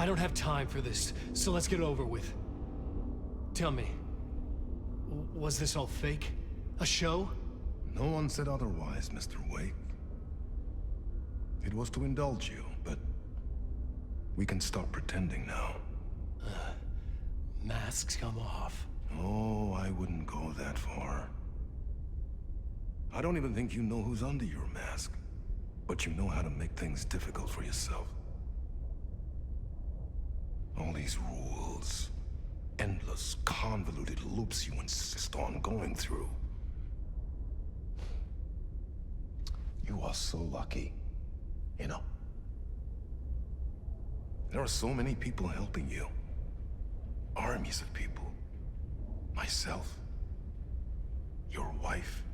I don't have time for this, so let's get it over with. Tell me, was this all fake? A show? No one said otherwise, Mr. Wake. It was to indulge you, but we can stop pretending now. Masks come off. Oh, I wouldn't go that far. I don't even think you know who's under your mask, but you know how to make things difficult for yourself. All these rules, endless, convoluted loops you insist on going through. You are so lucky, you know. There are so many people helping you. Armies of people. Myself. Your wife.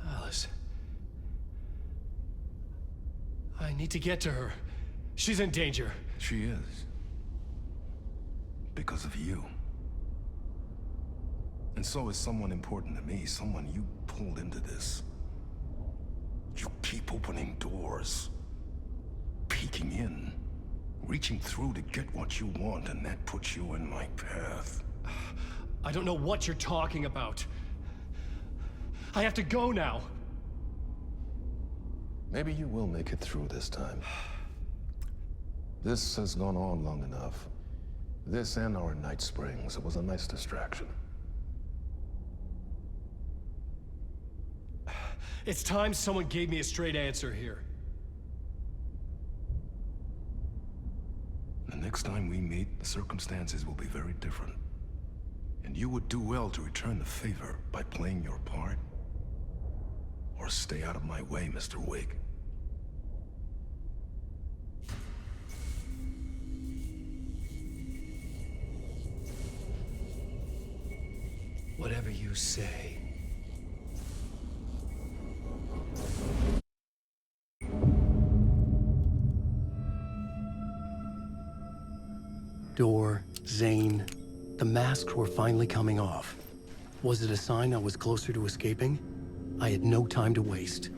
Alice. I need to get to her. She's in danger. She is. Because of you. And so is someone important to me, someone you pulled into this. You keep opening doors. Peeking in. Reaching through to get what you want, and that puts you in my path. I don't know what you're talking about. I have to go now. Maybe you will make it through this time. This has gone on long enough. This and our Night Springs. It was a nice distraction. It's time someone gave me a straight answer here. The next time we meet, the circumstances will be very different. And you would do well to return the favor by playing your part. Or stay out of my way, Mr. Wake. Whatever you say. Door, Zane, the masks were finally coming off. Was it a sign I was closer to escaping? I had no time to waste.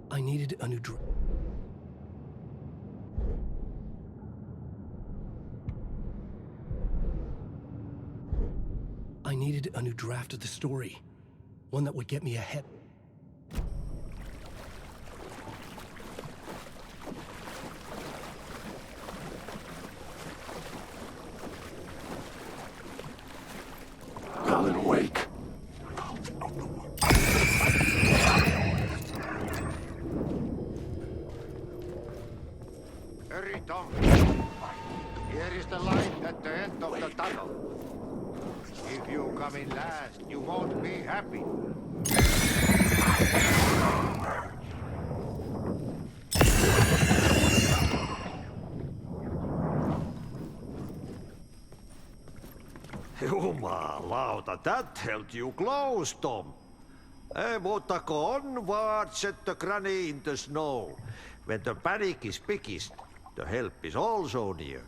I needed a new I needed a new draft of the story. One that would get me ahead. Alan Wake. Hurry, Tom. Here is the light at the end of the tunnel. If you come in last, you won't be happy. Jumalauta, that held you close, Tom. Mutta go onwards, set the granny in the snow. When the panic is biggest, The help is also near.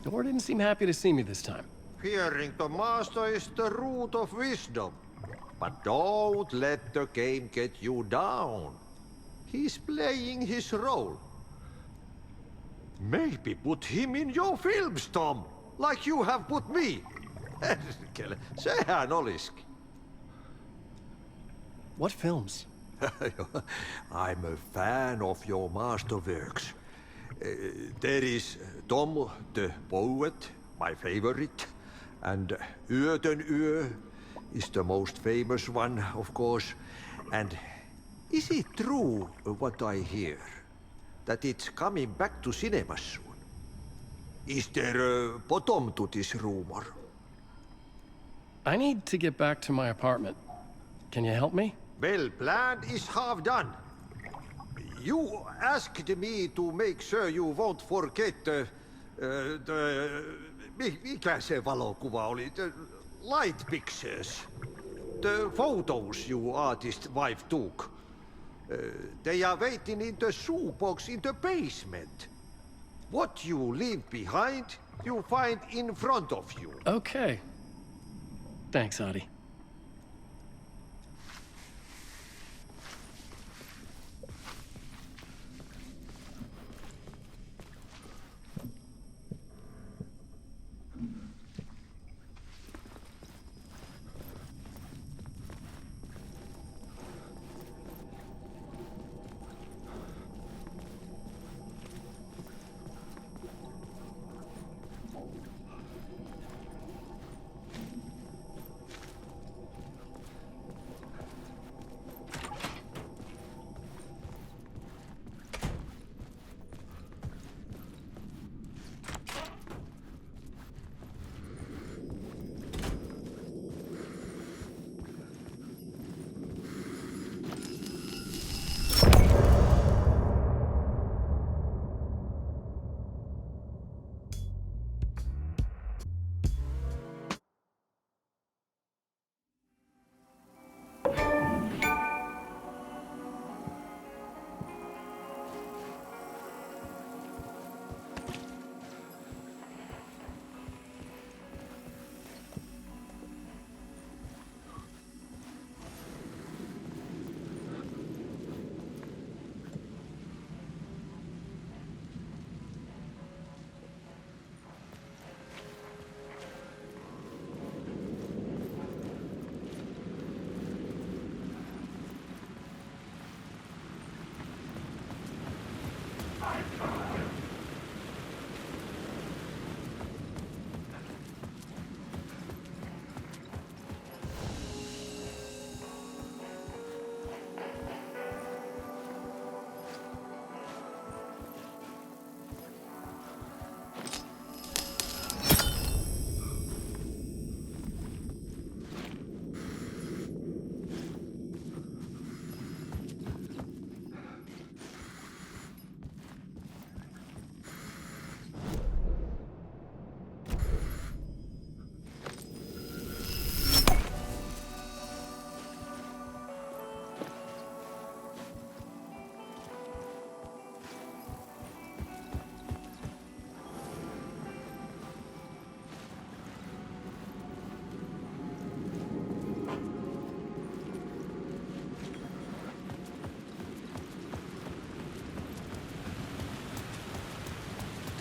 Door didn't seem happy to see me this time. Fearing the master is the root of wisdom. But don't let the game get you down. He's playing his role. Maybe put him in your films, Tom, like you have put me. Sehän olisikin. What films? I'm a fan of your masterworks. There is Tom the Poet, my favorite, and Yöten Yö is the most famous one, of course. And is it true what I hear? That it's coming back to cinemas soon? Is there a bottom to this rumor? I need to get back to my apartment. Can you help me? Well, plan is half done. You asked me to make sure you won't forget mikä se valokuva oli? The light pictures. The photos you artist wife took. They are waiting in the shoebox in the basement. What you leave behind, you find in front of you. Okay. Thanks, Adi.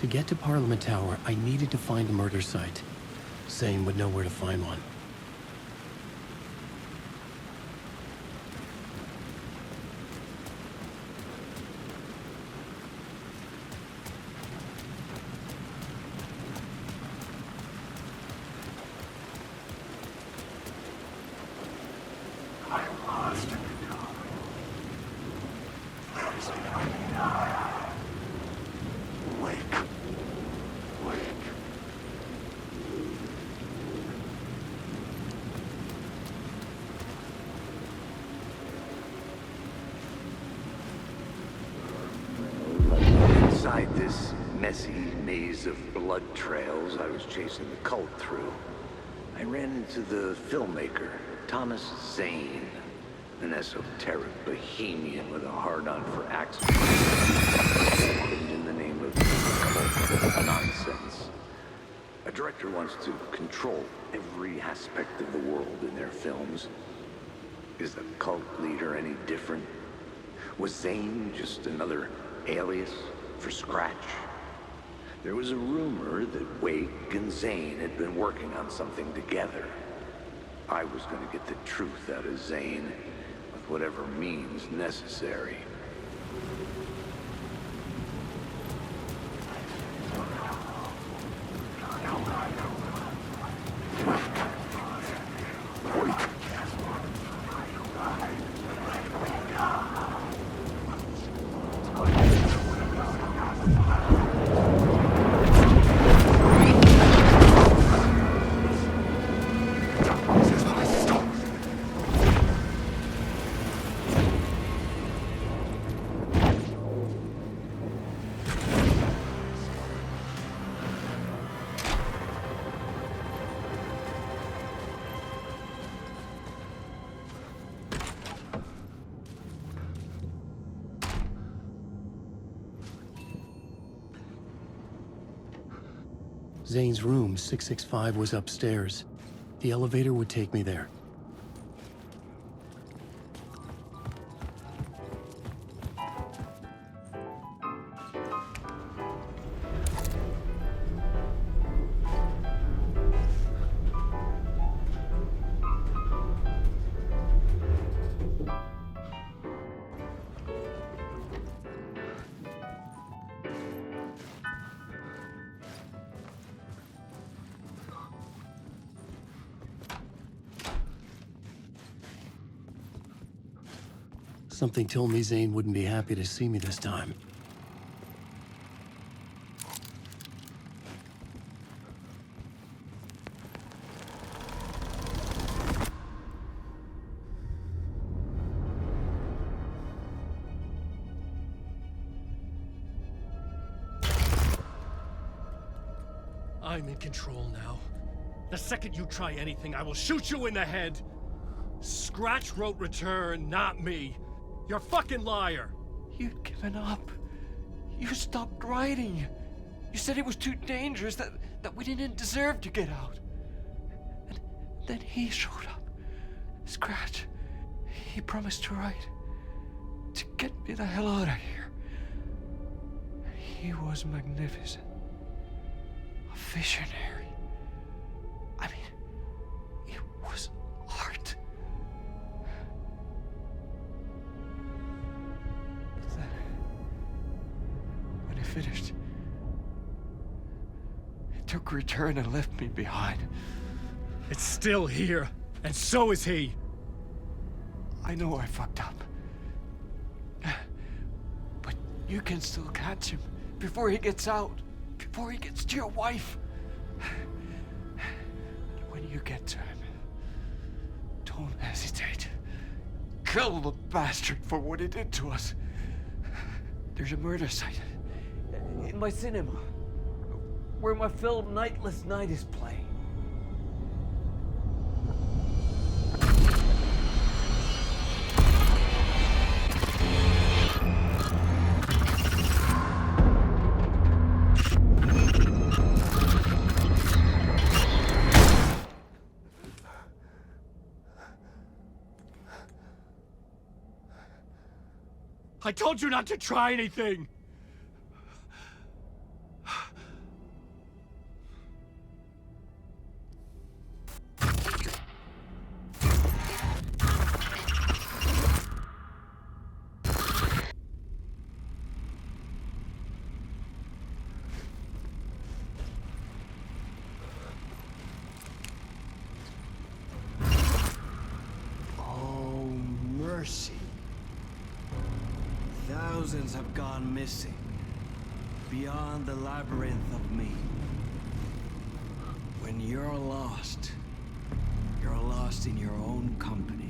To get to Parliament Tower, I needed to find a murder site. Zane would know where to find one. Inside this messy maze of blood trails I was chasing the cult through, I ran into the filmmaker, Thomas Zane. An esoteric bohemian with a hard-on for acts in the name of nonsense. A director wants to control every aspect of the world in their films. Is the cult leader any different? Was Zane just another alias for Scratch? There was a rumor that Wake and Zane had been working on something together. I was going to get the truth out of Zane with whatever means necessary. Zane's room, 665, was upstairs. The elevator would take me there. Something told me Zane wouldn't be happy to see me this time. I'm in control now. The second you try anything, I will shoot you in the head. Scratch wrote Return, not me. You're a fucking liar. You'd given up. You stopped writing. You said it was too dangerous, that we didn't deserve to get out. And then he showed up. Scratch. He promised to write. To get me the hell out of here. He was magnificent. A visionary. I mean, it was art. Then, when he finished, he took Return and left me behind. It's still here, and so is he. I know I fucked up. But you can still catch him before he gets out, before he gets to your wife. And when you get to him, don't hesitate. Kill the bastard for what he did to us. There's a murder site in my cinema where my film Nightless Night is playing. I told you not to try anything! Oh, mercy. Thousands have gone missing, beyond the labyrinth of me. When you're lost in your own company.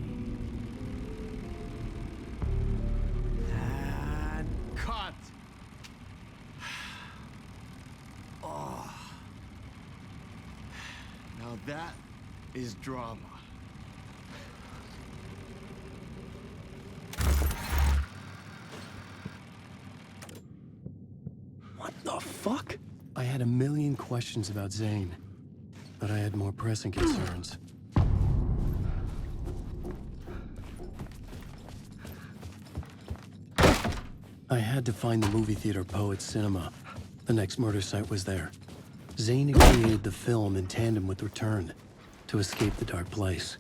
And cut! Oh. Now that is drama. What the fuck? I had a million questions about Zane, but I had more pressing concerns. I had to find the movie theater Poet Cinema. The next murder site was there. Zane had created the film in tandem with Return to escape the dark place.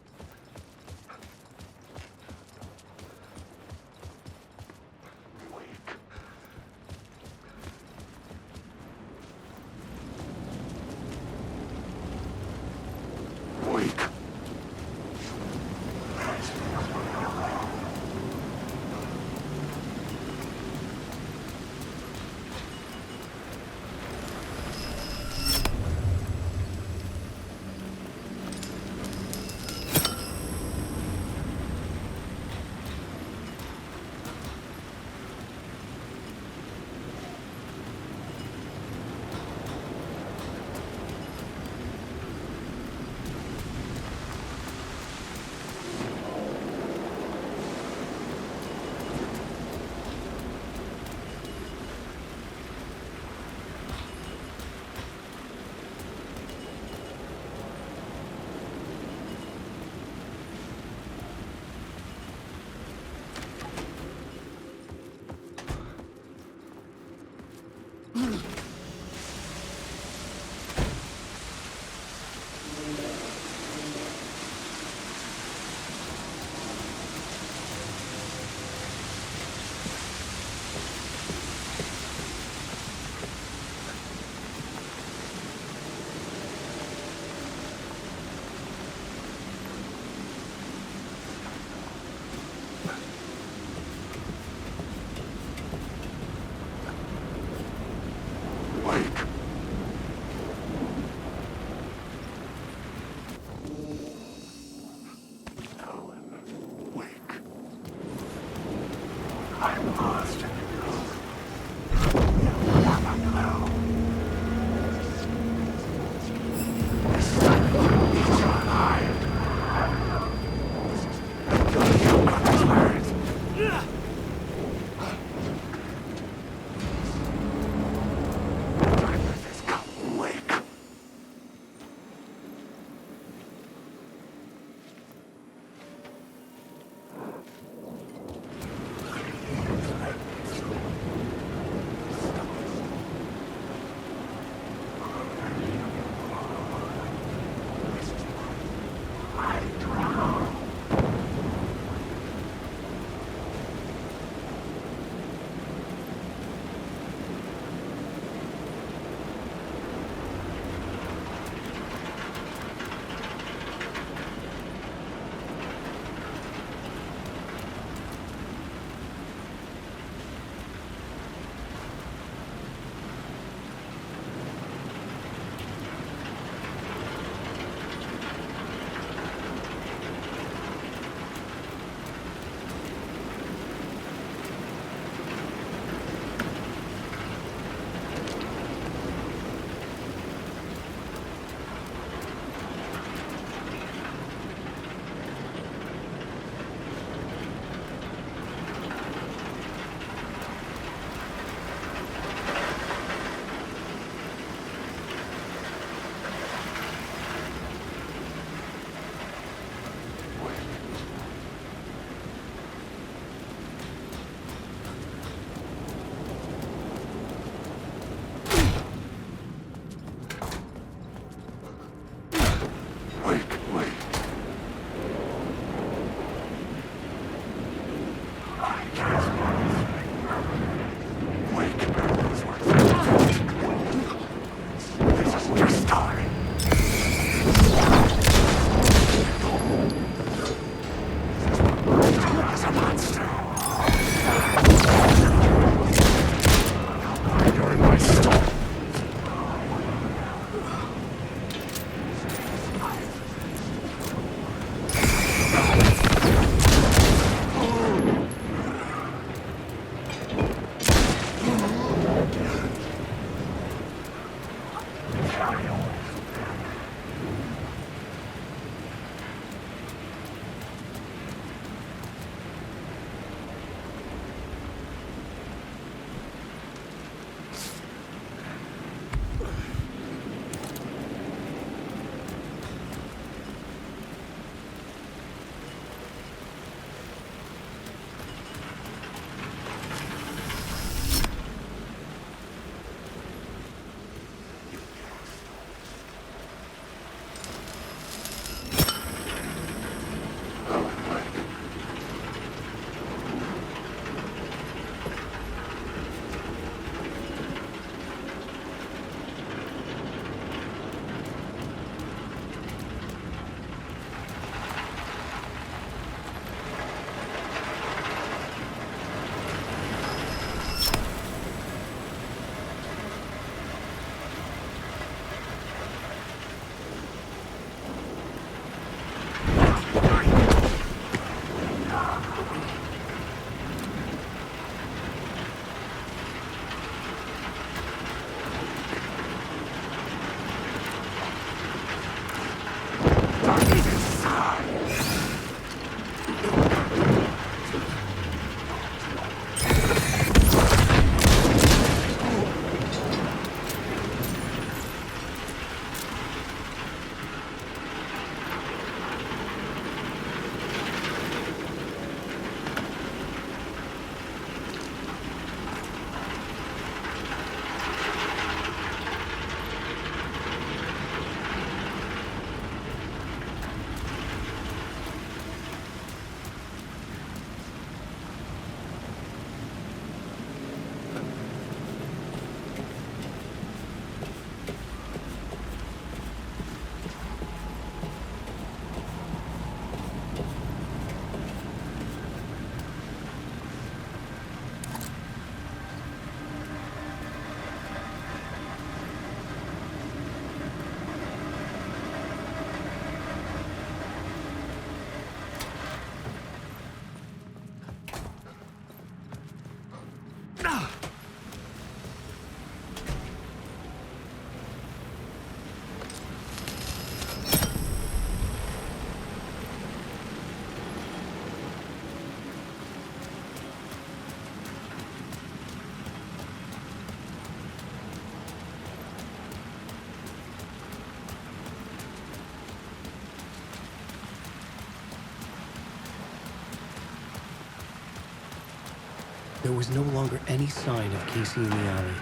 There was no longer any sign of Casey in the alley.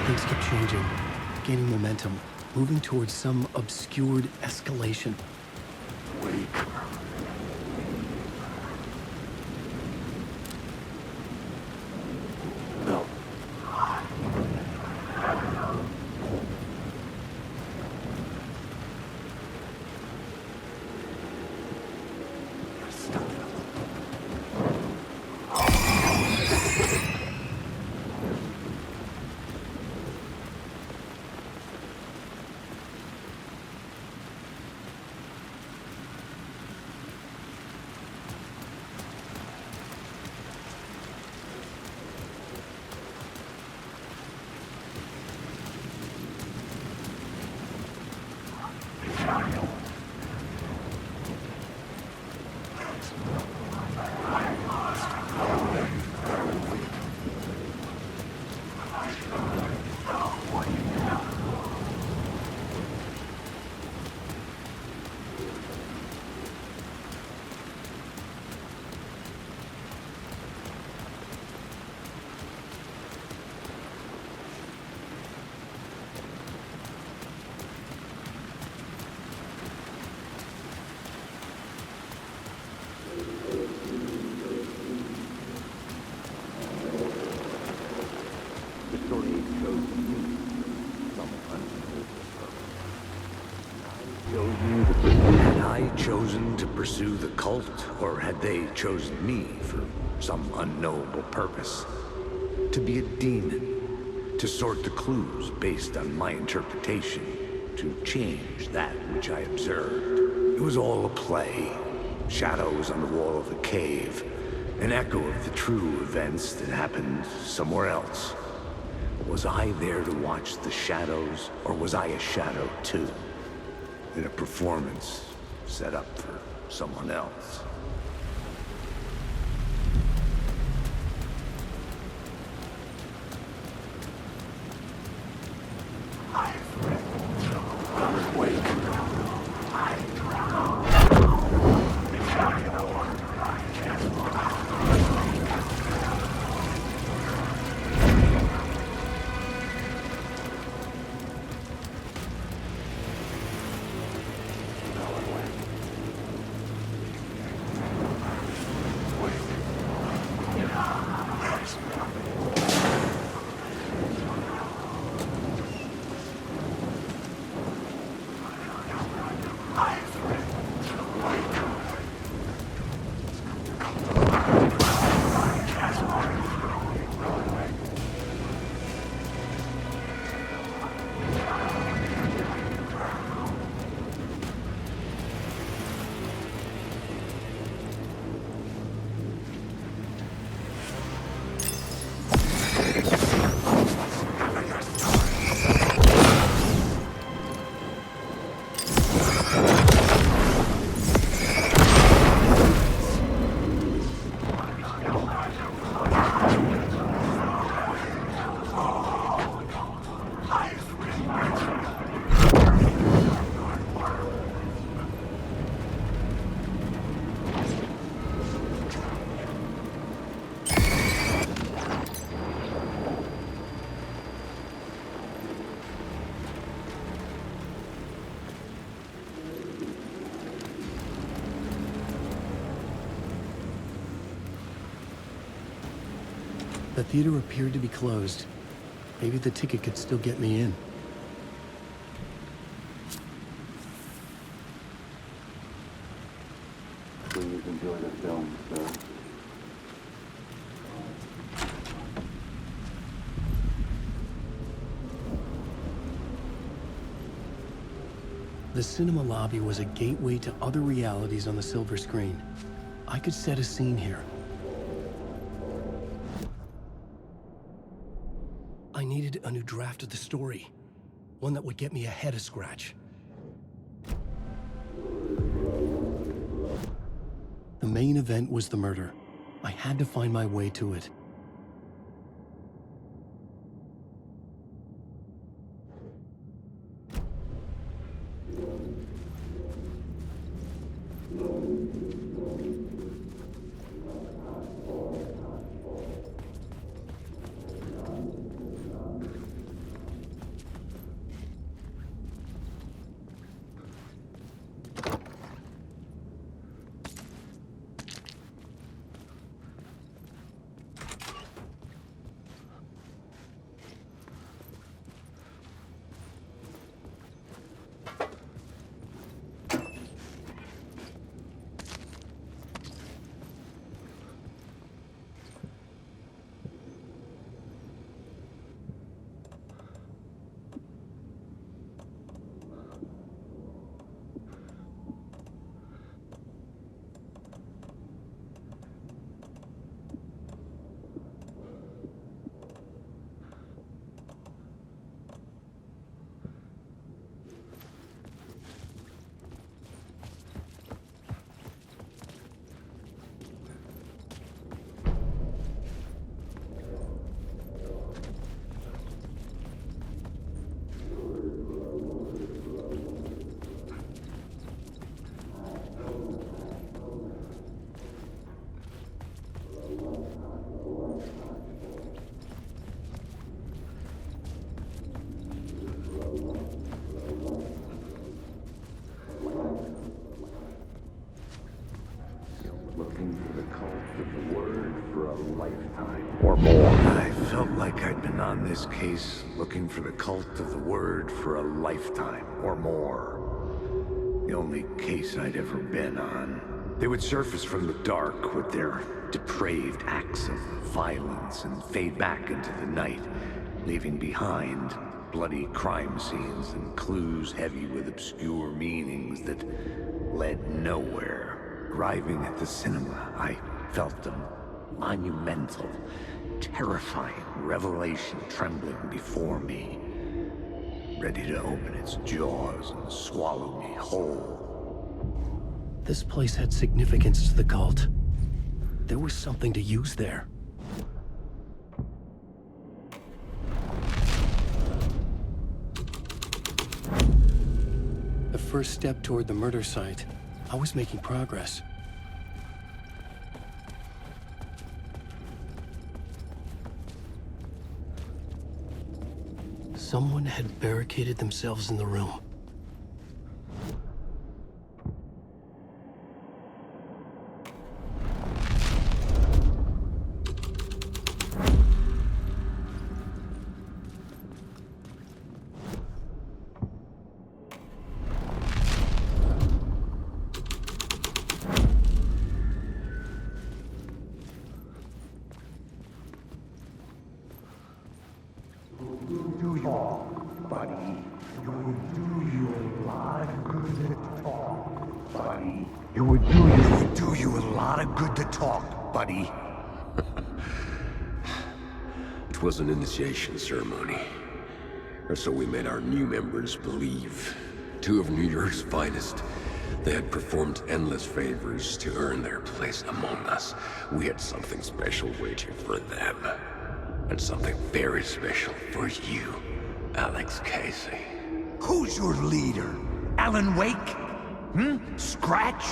Things kept changing, gaining momentum, moving towards some obscured escalation. Had I chosen to pursue the cult, or had they chosen me for some unknowable purpose? To be a demon, to sort the clues based on my interpretation, to change that which I observed. It was all a play. Shadows on the wall of the cave, an echo of the true events that happened somewhere else. Was I there to watch the shadows, or was I a shadow too? In a performance set up for someone else. The theater appeared to be closed. Maybe the ticket could still get me in. Please enjoy the film, sir. The cinema lobby was a gateway to other realities on the silver screen. I could set a scene here. I needed a new draft of the story. One that would get me ahead of Scratch. The main event was the murder. I had to find my way to it. Looking for the cult of the word for a lifetime or more. I felt like I'd been on this case looking for the cult of the word for a lifetime or more. The only case I'd ever been on. They would surface from the dark with their depraved acts of violence and fade back into the night, leaving behind bloody crime scenes and clues heavy with obscure meanings that led nowhere. Arriving at the cinema, I felt a monumental, terrifying revelation trembling before me, ready to open its jaws and swallow me whole. This place had significance to the cult. There was something to use there. The first step toward the murder site. I was making progress. Someone had barricaded themselves in the room. Buddy. It was an initiation ceremony. Or so we made our new members believe. Two of New York's finest. They had performed endless favors to earn their place among us. We had something special waiting for them. And something very special for you, Alex Casey. Who's your leader? Alan Wake? Scratch?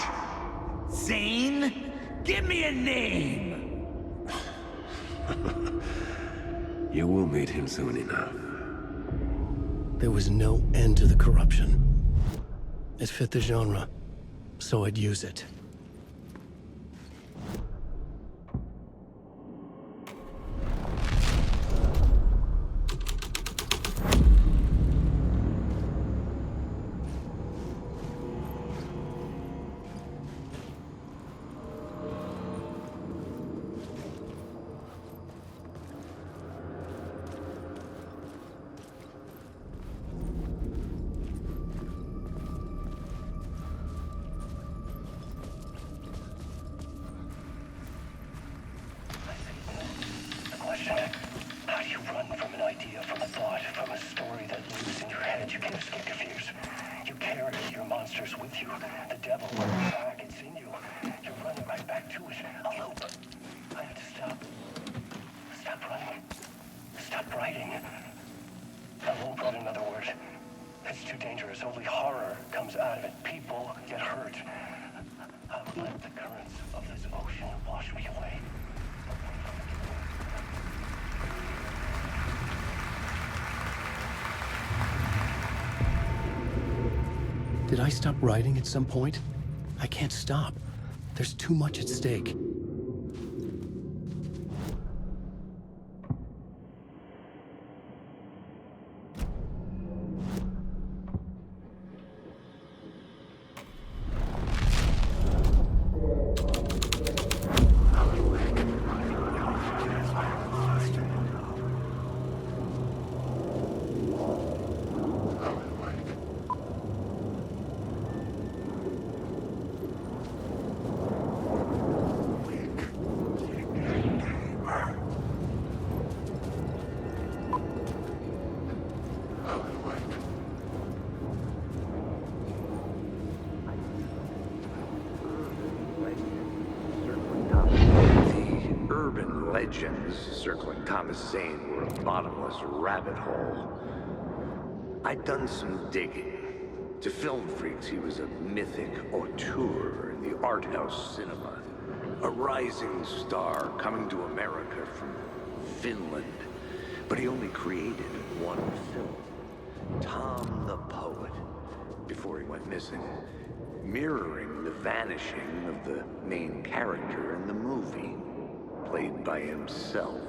Zane? Give me a name! You will meet him soon enough. There was no end to the corruption. It fit the genre, so I'd use it. out. It's too dangerous. Only horror comes out of it. People get hurt. I'll let the currents of this ocean wash me away. Did I stop writing at some point? I can't stop. There's too much at stake. Legends circling Thomas Zane were a bottomless rabbit hole. I'd done some digging. To film freaks, he was a mythic auteur in the art house cinema. A rising star coming to America from Finland. But he only created one film, Tom the Poet, before he went missing, mirroring the vanishing of the main character in the movie. Played by himself.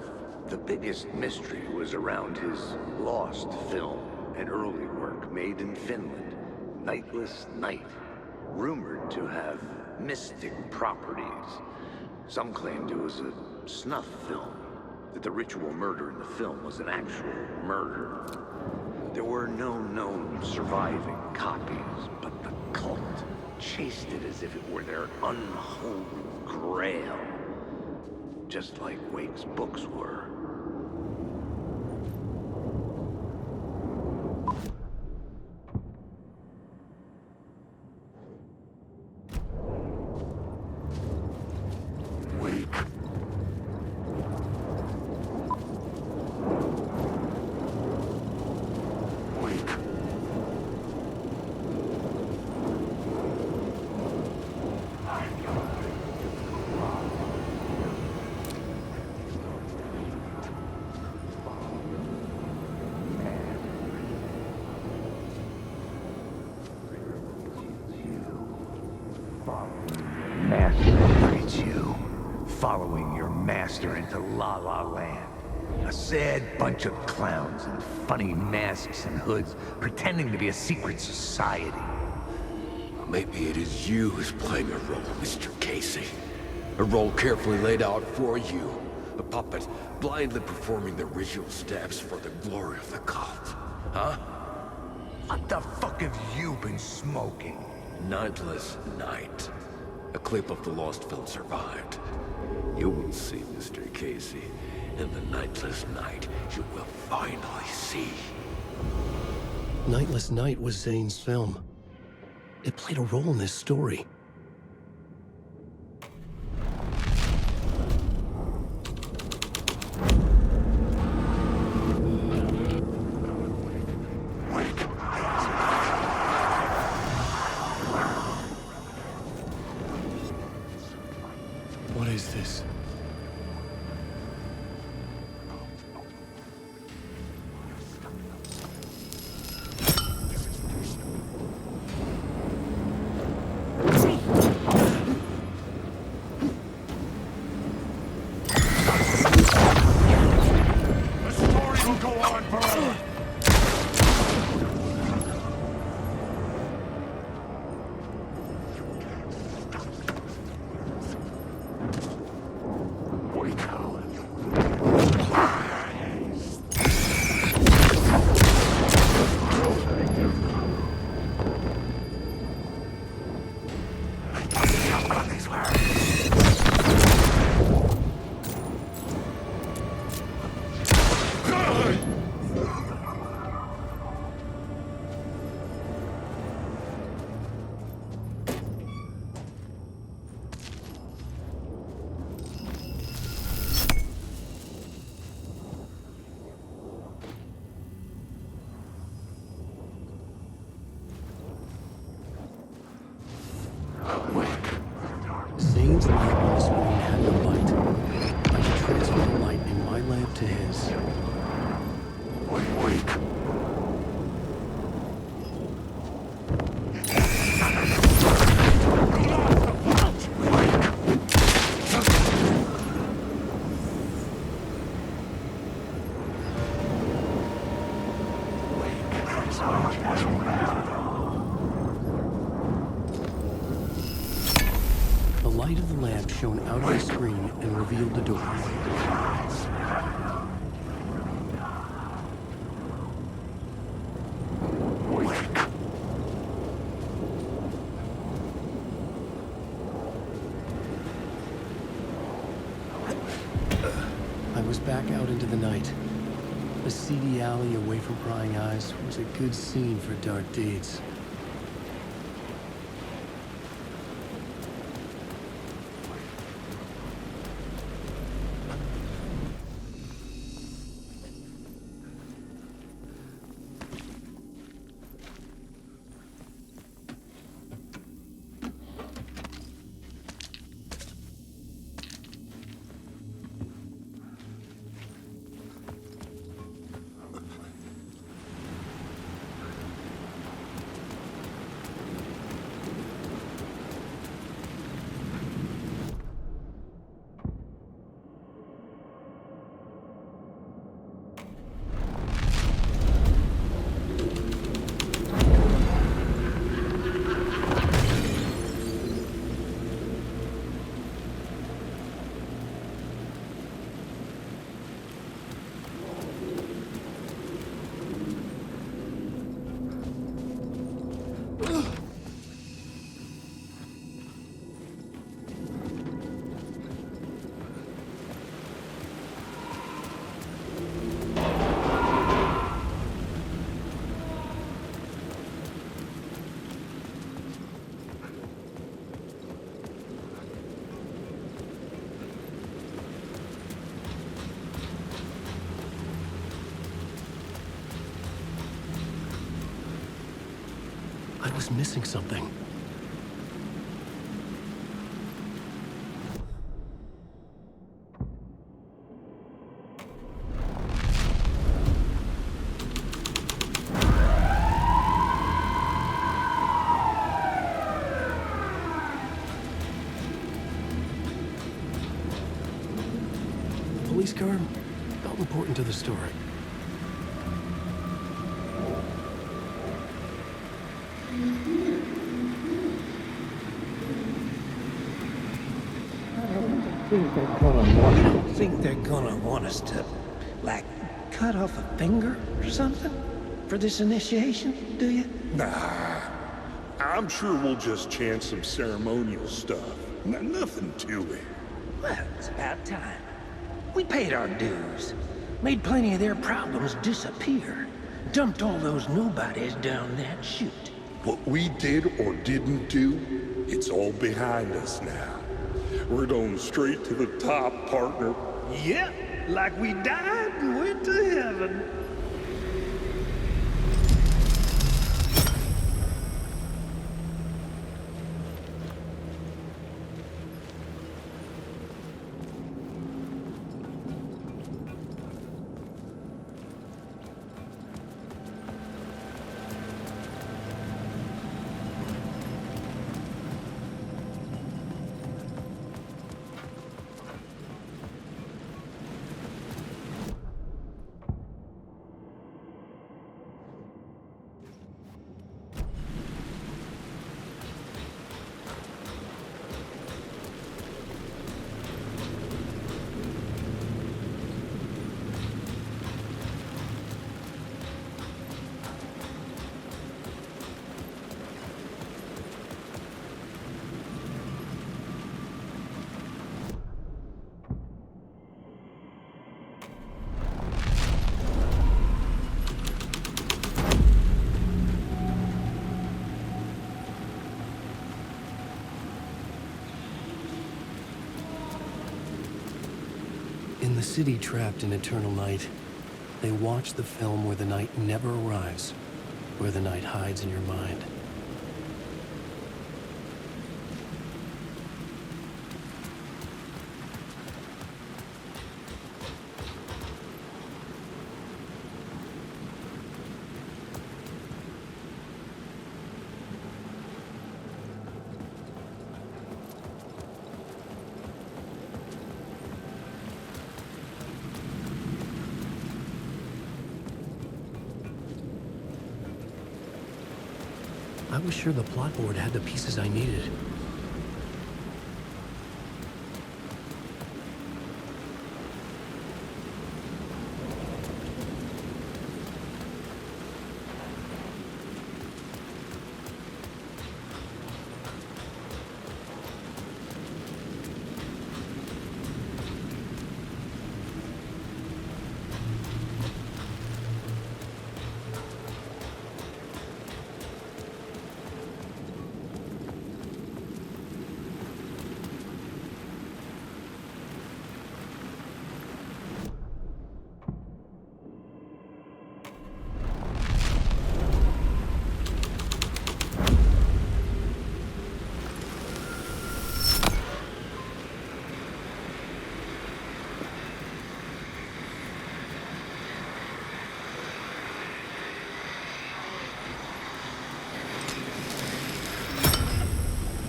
The biggest mystery was around his lost film, an early work made in Finland, Nightless Night, rumored to have mystic properties. Some claimed it was a snuff film, that the ritual murder in the film was an actual murder. There were no known surviving copies, but the cult chased it as if it were their unholy grail. Just like Wake's books were. Wake. Wake. Following your master into La La Land. A sad bunch of clowns in funny masks and hoods, pretending to be a secret society. Maybe it is you who's playing a role, Mr. Casey. A role carefully laid out for you. A puppet blindly performing the ritual steps for the glory of the cult. Huh? What the fuck have you been smoking? Nightless Night. A clip of the lost film survived. You will see, Mr. Casey. In the Nightless Night, you will finally see. Nightless Night was Zane's film. It played a role in this story. What is this? The light of the lamp shone out of the screen and revealed the door. I was back out into the night. A seedy alley away from prying eyes was a good scene for dark deeds. I was missing something. The police car felt important to the story. You don't think they're gonna want us to, like, cut off a finger or something for this initiation, do you? Nah. I'm sure we'll just chant some ceremonial stuff. Nothing to it. Well, it's about time. We paid our dues. Made plenty of their problems disappear. Dumped all those nobodies down that chute. What we did or didn't do, it's all behind us now. We're going straight to the top, partner. Yep, like we died and went to heaven. In the city trapped in eternal night, they watch the film where the night never arrives, where the night hides in your mind. I was sure the plot board had the pieces I needed.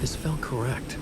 This felt correct.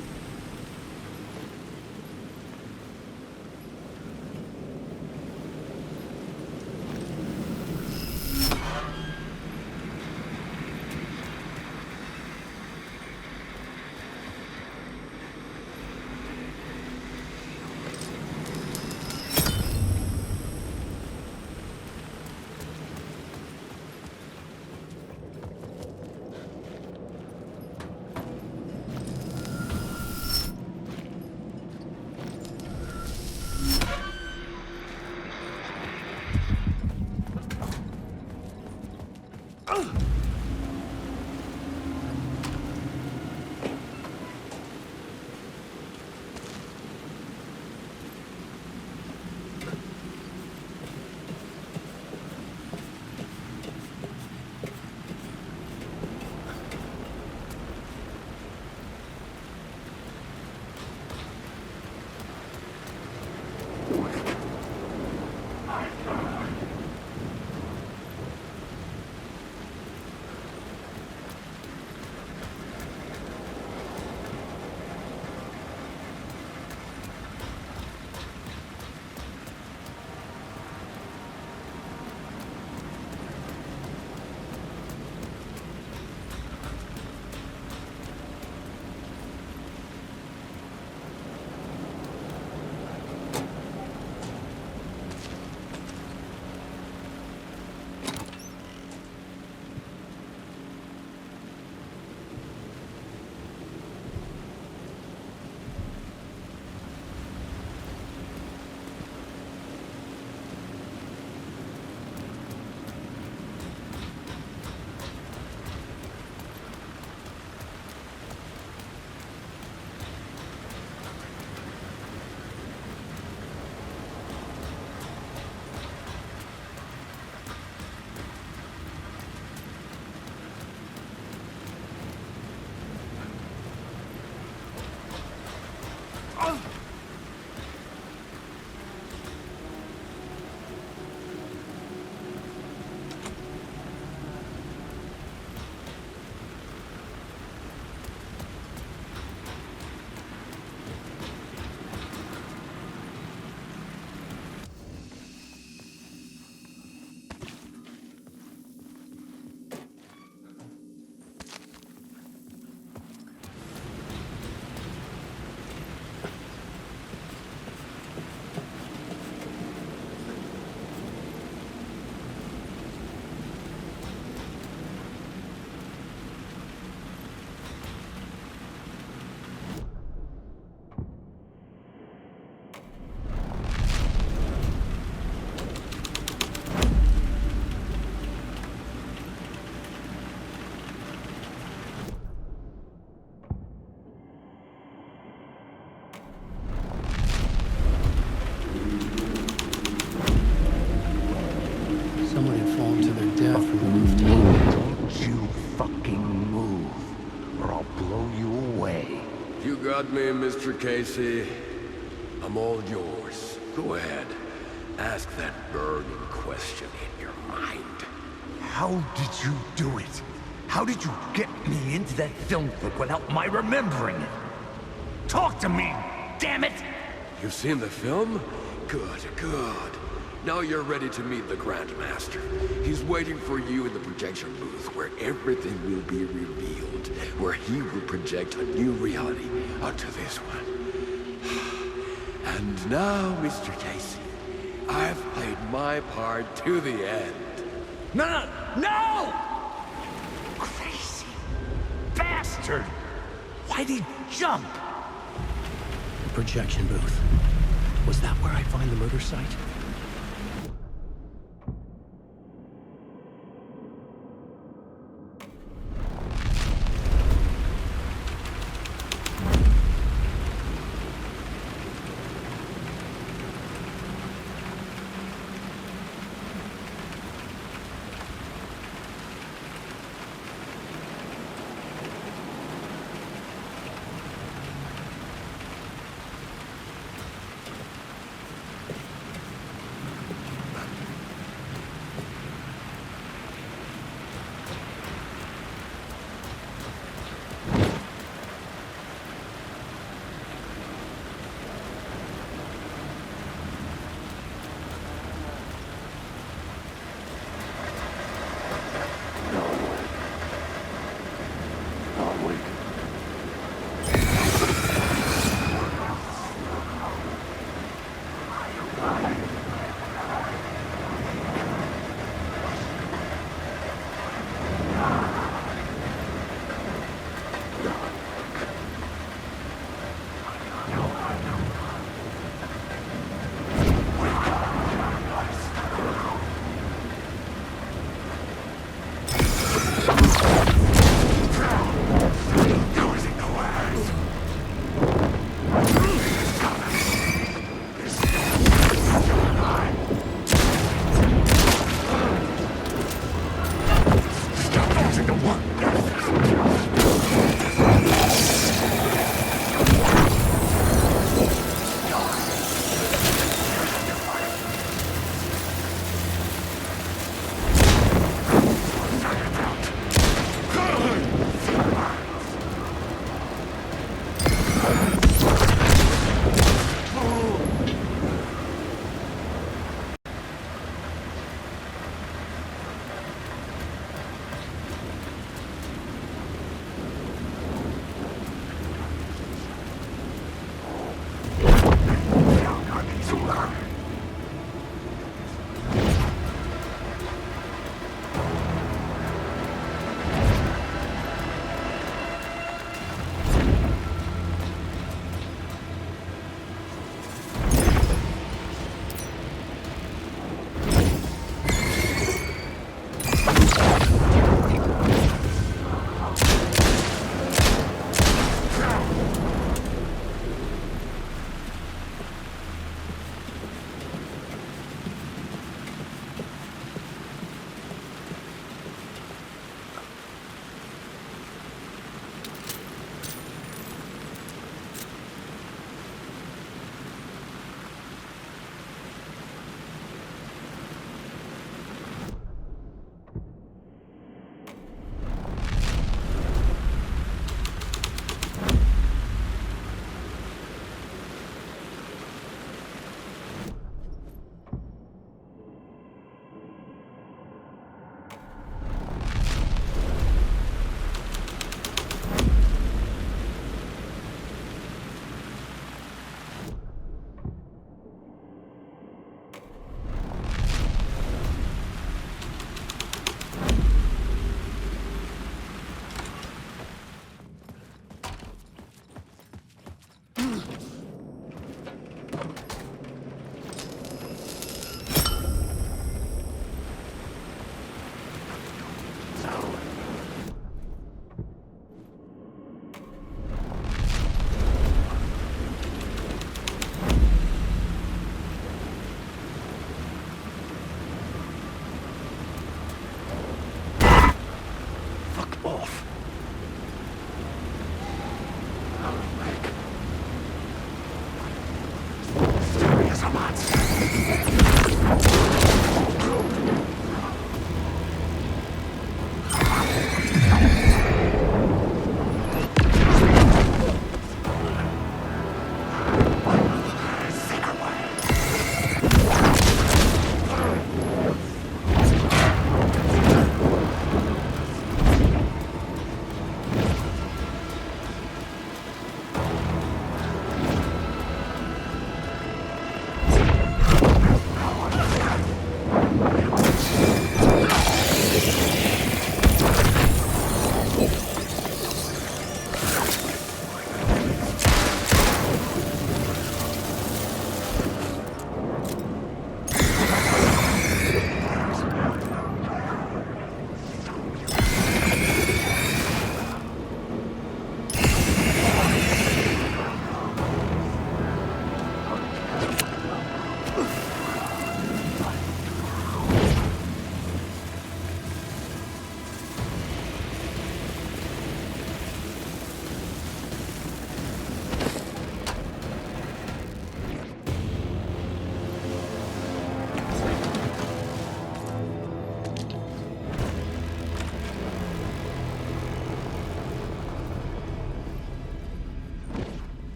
Got me, Mr. Casey. I'm all yours. Go ahead. Ask that burning question in your mind. How did you do it? How did you get me into that film clip without my remembering it? Talk to me, damn it! You've seen the film? Good, good. Now you're ready to meet the Grandmaster. He's waiting for you in the projection booth, where everything will be revealed, where he will project a new reality onto this one. And now, Mr. Casey, I've played my part to the end. No! No! Crazy bastard! Why'd he jump? Projection booth. Was that where I find the murder site?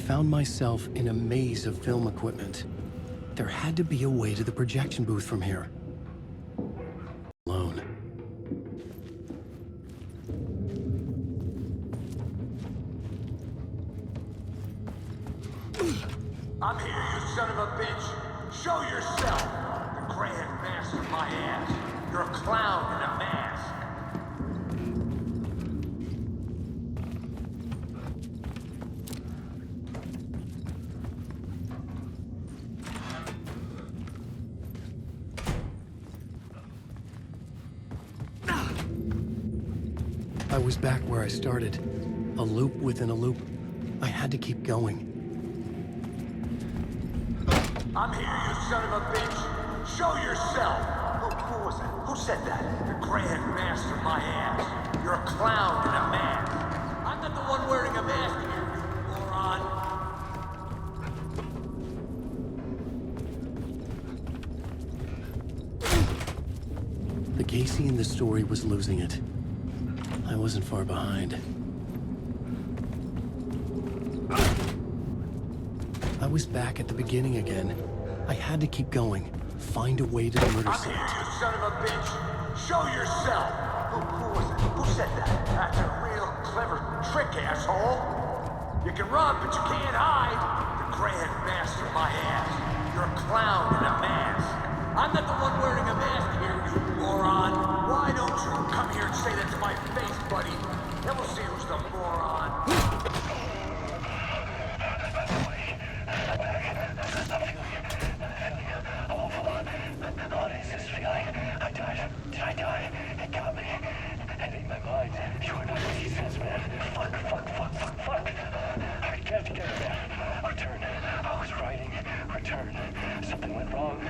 found myself in a maze of film equipment. There had to be a way to the projection booth from here. Alone. I'm here, you son of a bitch. Show yourself. The Grand Master of my ass. You're a clown in a mask. I was back where I started. A loop within a loop. I had to keep going. I'm here, you son of a bitch. Show yourself. Who was that? Who said that? The Grand Master of my ass. You're a clown in a mask. I'm not the one wearing a mask here, you moron. The Casey in the story was losing it. I wasn't far behind. I was back at the beginning again. I had to keep going. Find a way to the murder I'm site. here, you son of a bitch. Show yourself. Who was it? Who said that? That's a real clever trick, asshole. You can run, but you can't hide. The Grand Master of my ass. You're a clown in a mask. I'm not the one wearing a mask here, you moron. Why don't you come here and say that to my face, buddy? Then we'll see who's the moron. What is this feeling? I died. Did I die? It got me. And in my mind, you are not Jesus, man. Fuck. I can't get it, man. Return. I was writing. Return. Something went wrong.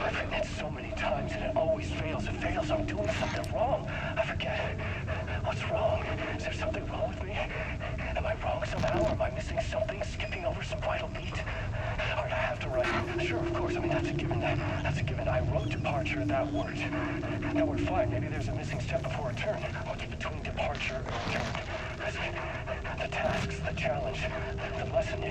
I've written it so many times and it always fails. It fails. I'm doing something wrong. I forget. What's wrong? Is there something wrong with me? Am I wrong somehow? Or am I missing something? Skipping over some vital beat? Or do I have to write? Sure, of course. I mean, that's a given. That's a given. I wrote departure, that worked. That worked fine. Maybe there's a missing step before return. What's between departure and return? The tasks, the challenge, the lesson,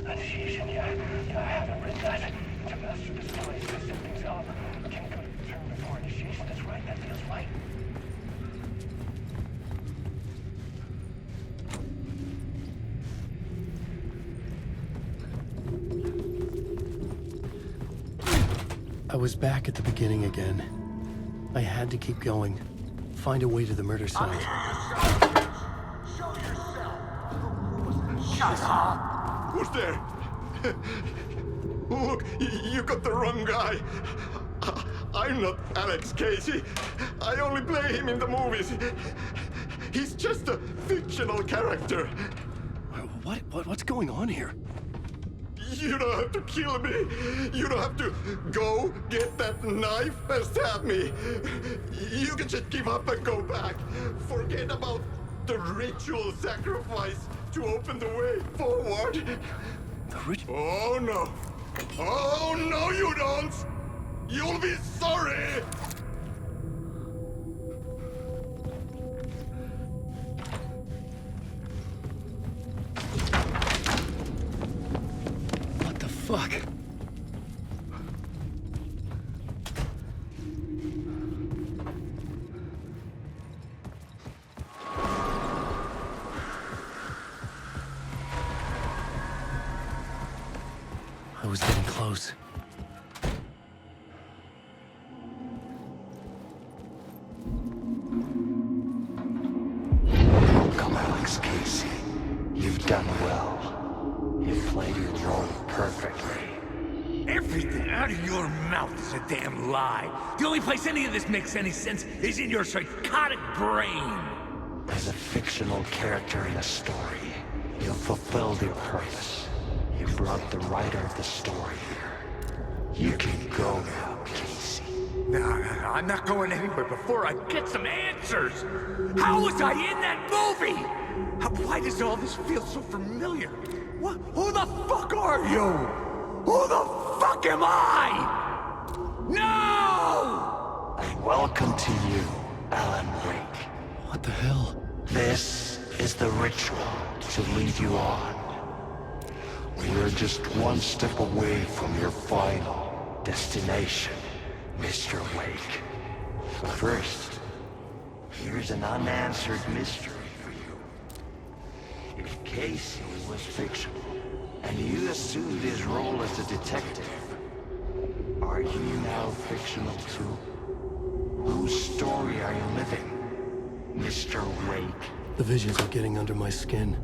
initiation, yeah, I haven't written that. To master this place, to set things up. Can't go to return before initiation. That's right, that feels right. I was back at the beginning again. I had to keep going. Find a way to the murder site. Show yourself. Shut up. Who's there? Look, you got the wrong guy. I'm not Alex Casey. I only play him in the movies. He's just a fictional character. What's going on here? You don't have to kill me. You don't have to go get that knife and stab me. You can just give up and go back. Forget about the ritual sacrifice to open the way forward. The ritual? Oh no. Oh no, you don't. You'll be sorry. Fuck. I was getting close. Welcome, Alex Casey. You've done well. You've played your role perfectly. Everything out of your mouth is a damn lie. The only place any of this makes any sense is in your psychotic brain. As a fictional character in a story, you've fulfilled your purpose. You brought the writer of the story here. You can go now, Casey. No, I'm not going anywhere before I get some answers. How was I in that movie? Why does all this feel so familiar? What? Who the fuck are you? Who the fuck am I? No! And welcome to you, Alan Wake. What the hell? This is the ritual to lead you on. We're just one step away from your final destination, Mr. Wake. But first, here's an unanswered mystery for you. If Casey was fictional, and you assumed his role as a detective, are you now fictional too? Whose story are you living, Mr. Wake? The visions are getting under my skin,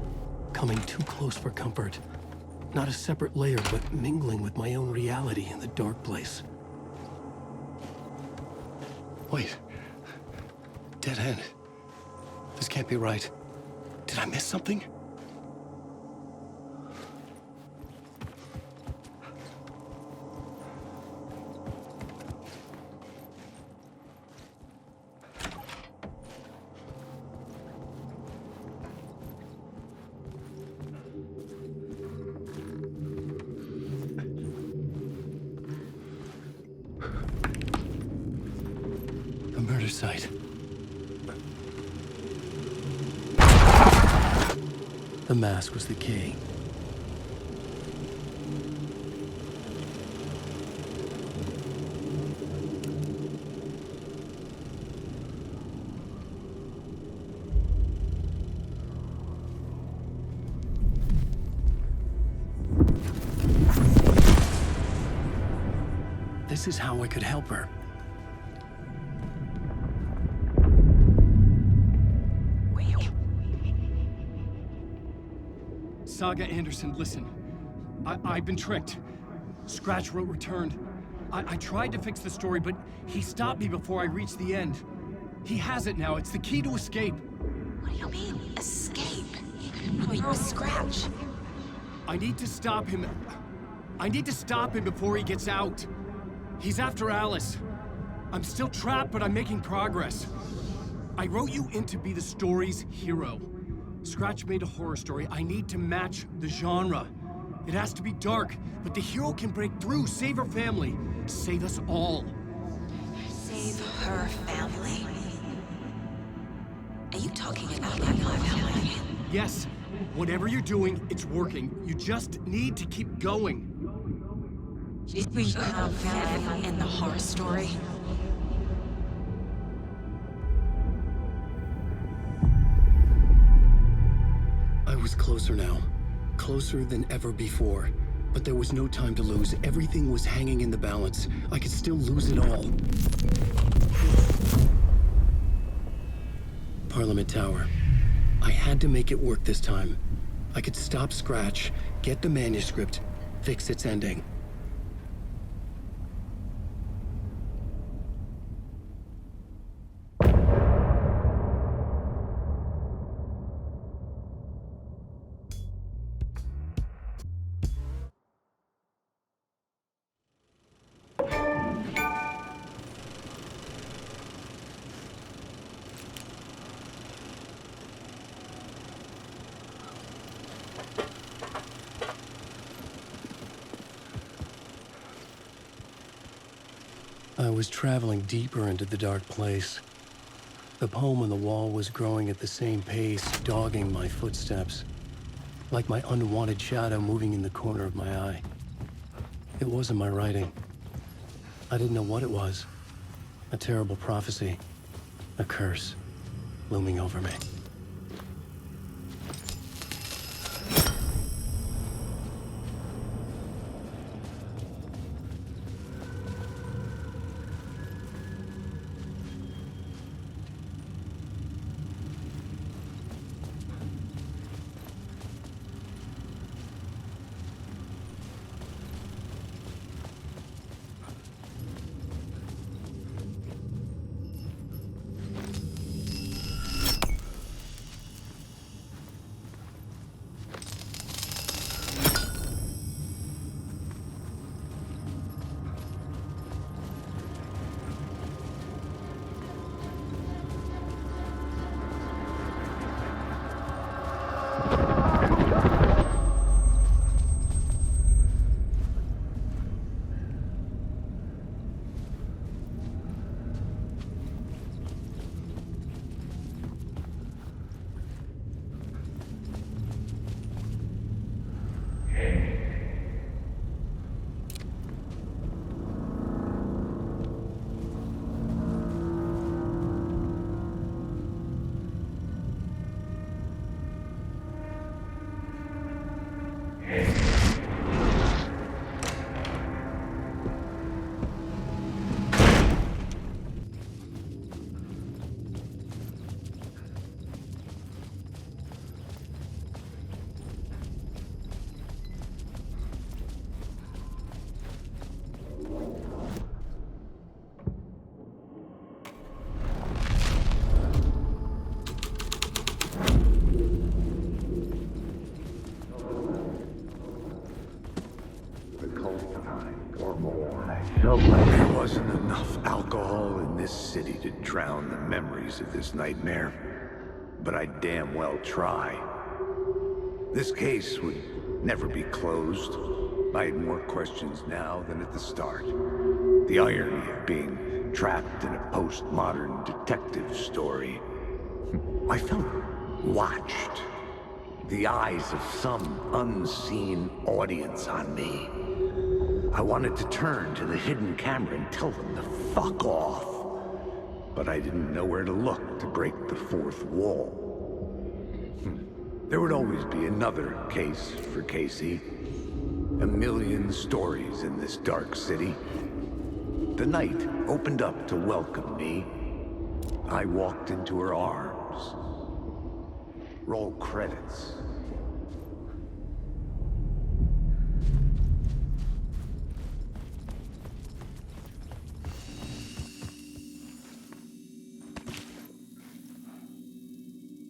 coming too close for comfort. Not a separate layer, but mingling with my own reality in the dark place. Wait. Dead end. This can't be right. Did I miss something? Murder site. The mask was the key. This is how I could help her. Saga Anderson, listen. I've been tricked. Scratch wrote returned. I tried to fix the story, but he stopped me before I reached the end. He has it now. It's the key to escape. What do you mean, escape? You're a Scratch. I need to stop him. I need to stop him before he gets out. He's after Alice. I'm still trapped, but I'm making progress. I wrote you in to be the story's hero. Scratch made a horror story. I need to match the genre. It has to be dark, but the hero can break through, save her family, save us all. Save her family? Are you talking about my family? Yes. Whatever you're doing, it's working. You just need to keep going. Did we have family in the horror story? I was closer now. Closer than ever before. But there was no time to lose. Everything was hanging in the balance. I could still lose it all. Parliament Tower. I had to make it work this time. I could stop Scratch, get the manuscript, fix its ending. I was traveling deeper into the dark place. The poem on the wall was growing at the same pace, dogging my footsteps, like my unwanted shadow moving in the corner of my eye. It wasn't my writing. I didn't know what it was. A terrible prophecy, a curse, looming over me. this city to drown the memories of this nightmare, but I damn well try. This case would never be closed. I had more questions now than at the start. The irony of being trapped in a postmodern detective story. I felt watched. The eyes of some unseen audience on me. I wanted to turn to the hidden camera and tell them to fuck off. But I didn't know where to look to break the fourth wall. There would always be another case for Casey. A million stories in this dark city. The night opened up to welcome me. I walked into her arms. Roll credits.